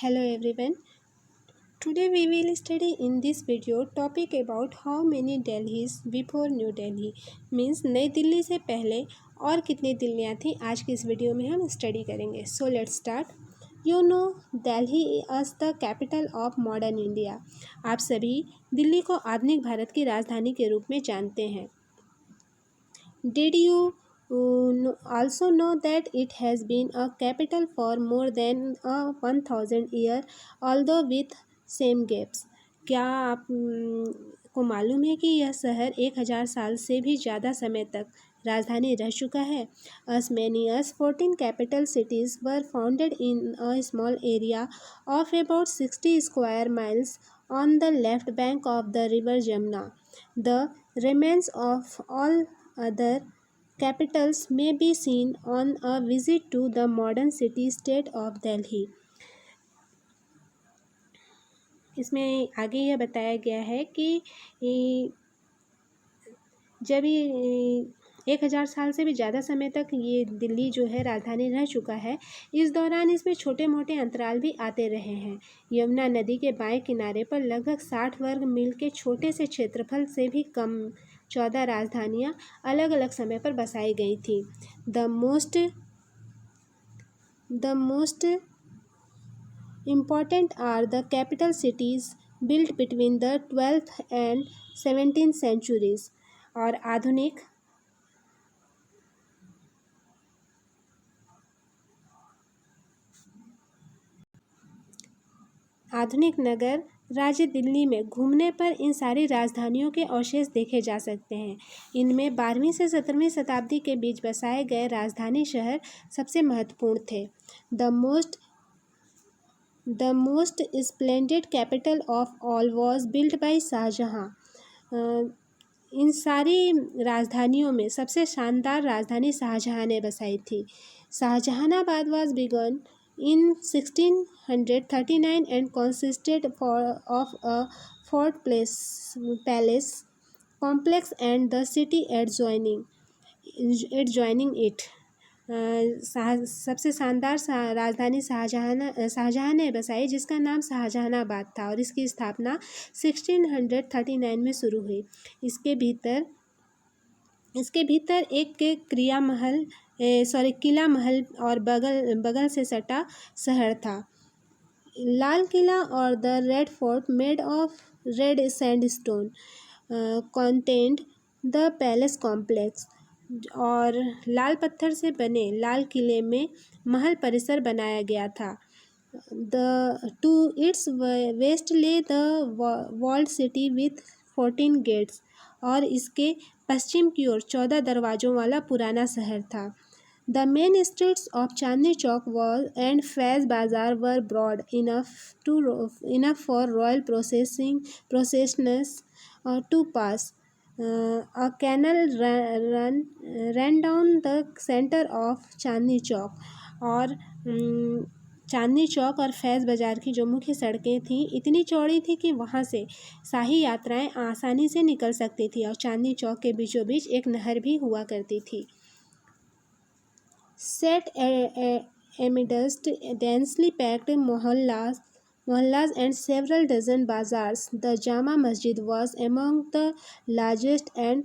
Hello everyone. Today we will study in this video topic about how many Delhis before New Delhi means नई दिल्ली से पहले और कितनी दिल्लियाँ थी आज की इस वीडियो में हम स्टडी करेंगे. So let's start. You know Delhi as the capital of modern India. आप सभी दिल्ली को आधुनिक भारत की राजधानी के रूप में जानते हैं. Did you also know that it has been a capital for more than 1000 years, although with same gaps? क्या आप को मालूम है कि यह शहर 1000 साल से भी ज़्यादा समय तक राजधानी रह चुका है? As many as 14 capital cities were founded in a small area of about 60 square miles on the left bank of the river Jamna. The remains of all other capitals may be seen on a visit to the modern city-state of Delhi. इसमें आगे यह बताया गया है कि जब ये 1000 साल से भी ज़्यादा समय तक ये दिल्ली जो है राजधानी रह चुका है, इस दौरान इसमें छोटे मोटे अंतराल भी आते रहे हैं. यमुना नदी के बाएं किनारे पर लगभग 60 वर्ग मील के छोटे से क्षेत्रफल से भी कम 14 राजधानियाँ अलग अलग समय पर बसाई गई थी. The most important are the capital cities built between the 12th and 17th centuries. और आधुनिक नगर राज्य दिल्ली में घूमने पर इन सारी राजधानियों के अवशेष देखे जा सकते हैं. इनमें 12वीं से 17वीं शताब्दी के बीच बसाए गए राजधानी शहर सबसे महत्वपूर्ण थे. The most splendid capital of all was built by Shah Jahan. इन सारी राजधानियों में सबसे शानदार राजधानी शाहजहाँ ने बसाई थी. Shahjahanabad was begun in 1639 and consisted of a fort palace complex and the city adjoining it. सबसे शानदार राजधानी शाहजहाँ ने बसाई जिसका नाम शाहजहानाबाद था और इसकी स्थापना 1639 में शुरू हुई. इसके भीतर एक किला महल और बगल से सटा शहर था. लाल किला और the red fort made of red sandstone contained the palace complex. और लाल पत्थर से बने लाल किले में महल परिसर बनाया गया था. To its west lay the walled city with 14 gates. और इसके पश्चिम की ओर 14 दरवाज़ों वाला पुराना शहर था. The main streets of Chandni Chowk and Faiz Bazaar were broad enough for royal processions to pass. A canal ran down the center of Chandni Chowk. और चांदनी चौक और फैज़ बाज़ार की जो मुख्य सड़कें थीं इतनी चौड़ी थी कि वहाँ से शाही यात्राएं आसानी से निकल सकती थी. और चांदनी चौक के बीचों बीच एक नहर भी हुआ करती थी. Set amidst densely packed mohallas and several dozen bazaars, the Jama Masjid was among the largest and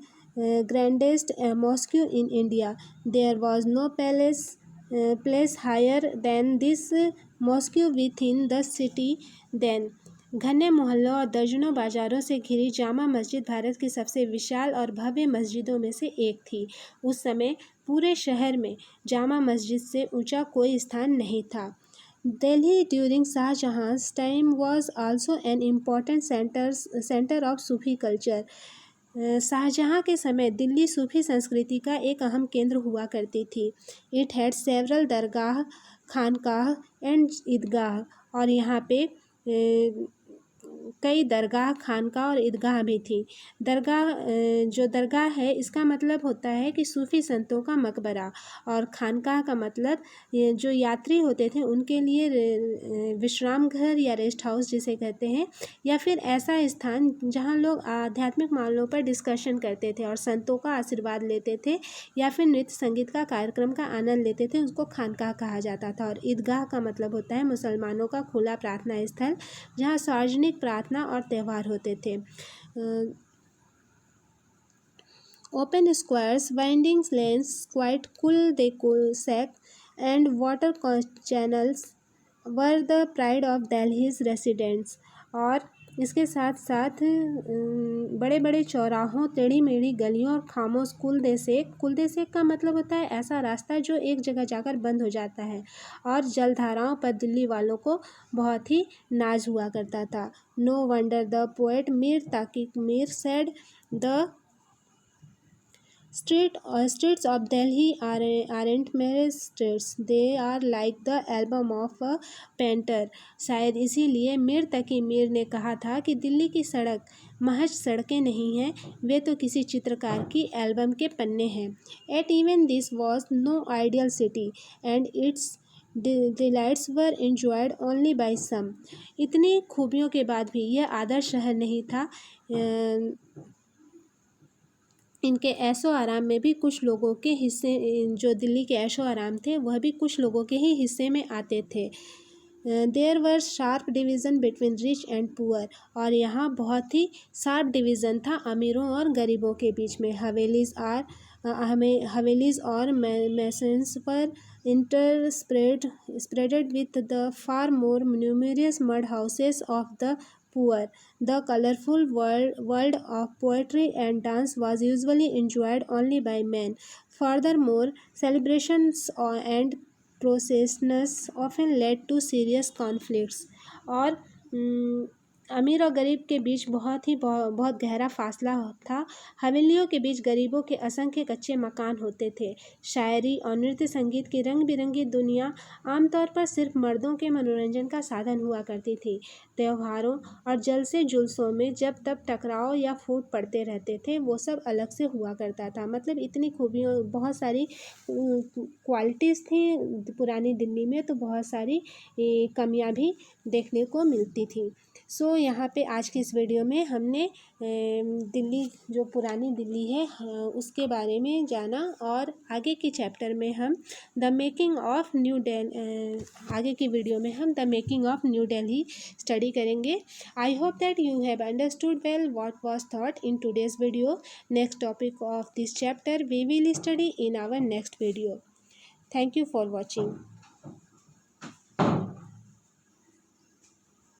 grandest mosque in India. There was no place higher than this mosque within the city then. घने मोहल्लों और दर्जनों बाज़ारों से घिरी जामा मस्जिद भारत की सबसे विशाल और भव्य मस्जिदों में से एक थी. उस समय पूरे शहर में जामा मस्जिद से ऊंचा कोई स्थान नहीं था. दिल्ली ड्यूरिंग शाहजहाँ's time was also an important centre of Sufi culture. Shah Jahan के समय दिल्ली सूफी संस्कृति का एक अहम केंद्र हुआ करती थी. It had several dargah, khanqah and Idgah. और यहाँ पे कई दरगाह, खानका और ईदगाह भी थी। दरगाह जो दरगाह है इसका मतलब होता है कि सूफ़ी संतों का मकबरा, और खानकाह का मतलब ये जो यात्री होते थे उनके लिए विश्राम घर या रेस्ट हाउस जिसे कहते हैं, या फिर ऐसा स्थान जहाँ लोग आध्यात्मिक मामलों पर डिस्कशन करते थे और संतों का आशीर्वाद लेते थे, या फिर नृत्य संगीत का कार्यक्रम का आनंद लेते थे, उसको खानकाह कहा जाता था। और ईदगाह का मतलब होता है मुसलमानों का खुला प्रार्थना स्थल, जहाँ सार्वजनिक प्रार्थना और त्यौहार होते थे। Open squares, winding lanes, quiet cul de sac and water channels were the pride of Delhi's residents. और इसके साथ साथ बड़े बड़े चौराहों, टेढ़ी मेढ़ी गलियों और खामोश कुल दे सेक का मतलब होता है ऐसा रास्ता जो एक जगह जाकर बंद हो जाता है, और जलधाराओं पर दिल्ली वालों को बहुत ही नाज हुआ करता था। No wonder the poet Mir Taqi Mir said the streets of Delhi aren't mere streets, they are like the album of a painter। शायद इसीलिए मीर तकी मीर ने कहा था कि दिल्ली की सड़क महज सड़कें नहीं हैं, वे तो किसी चित्रकार की एल्बम के पन्ने हैं। Yet even this was no ideal city, and its delights were enjoyed only by some। इतनी खूबियों के बाद भी यह आदर्श शहर नहीं था। इनके ऐशो आराम में भी कुछ लोगों के हिस्से, जो दिल्ली के ऐशो आराम थे वह भी कुछ लोगों के ही हिस्से में आते थे। There were sharp division between rich and poor. और यहाँ बहुत ही शार्प डिवीज़न था अमीरों और गरीबों के बीच में। हवेलीज़ और मैसन्स पर spreaded with the far more numerous mud houses of the poor। The colorful world of poetry and dance was usually enjoyed only by men। Furthermore, celebrations and processions often led to serious conflicts। और अमीर और गरीब के बीच बहुत गहरा फासला था। हवेलियों के बीच गरीबों के असंख्य कच्चे मकान होते थे। शायरी और नृत्य संगीत की रंग बिरंगी दुनिया आमतौर पर सिर्फ मर्दों के मनोरंजन का साधन हुआ करती थी। त्योहारों और जलसे जुलूसों में जब तब टकराव या फूट पड़ते रहते थे, वो सब अलग से हुआ करता था। मतलब इतनी खूबियों, बहुत सारी क्वालिटीज़ थी पुरानी दिल्ली में, तो बहुत सारी कमियां भी देखने को मिलती थी। सो यहाँ पे आज की इस वीडियो में हमने दिल्ली, जो पुरानी दिल्ली है उसके बारे में जाना, और आगे के चैप्टर में हम the making of New Delhi, आगे की वीडियो में हम the making of New Delhi study करेंगे। I hope that you have understood well what was taught in today's video. Next topic of this chapter we will study in our next video. Thank you for watching.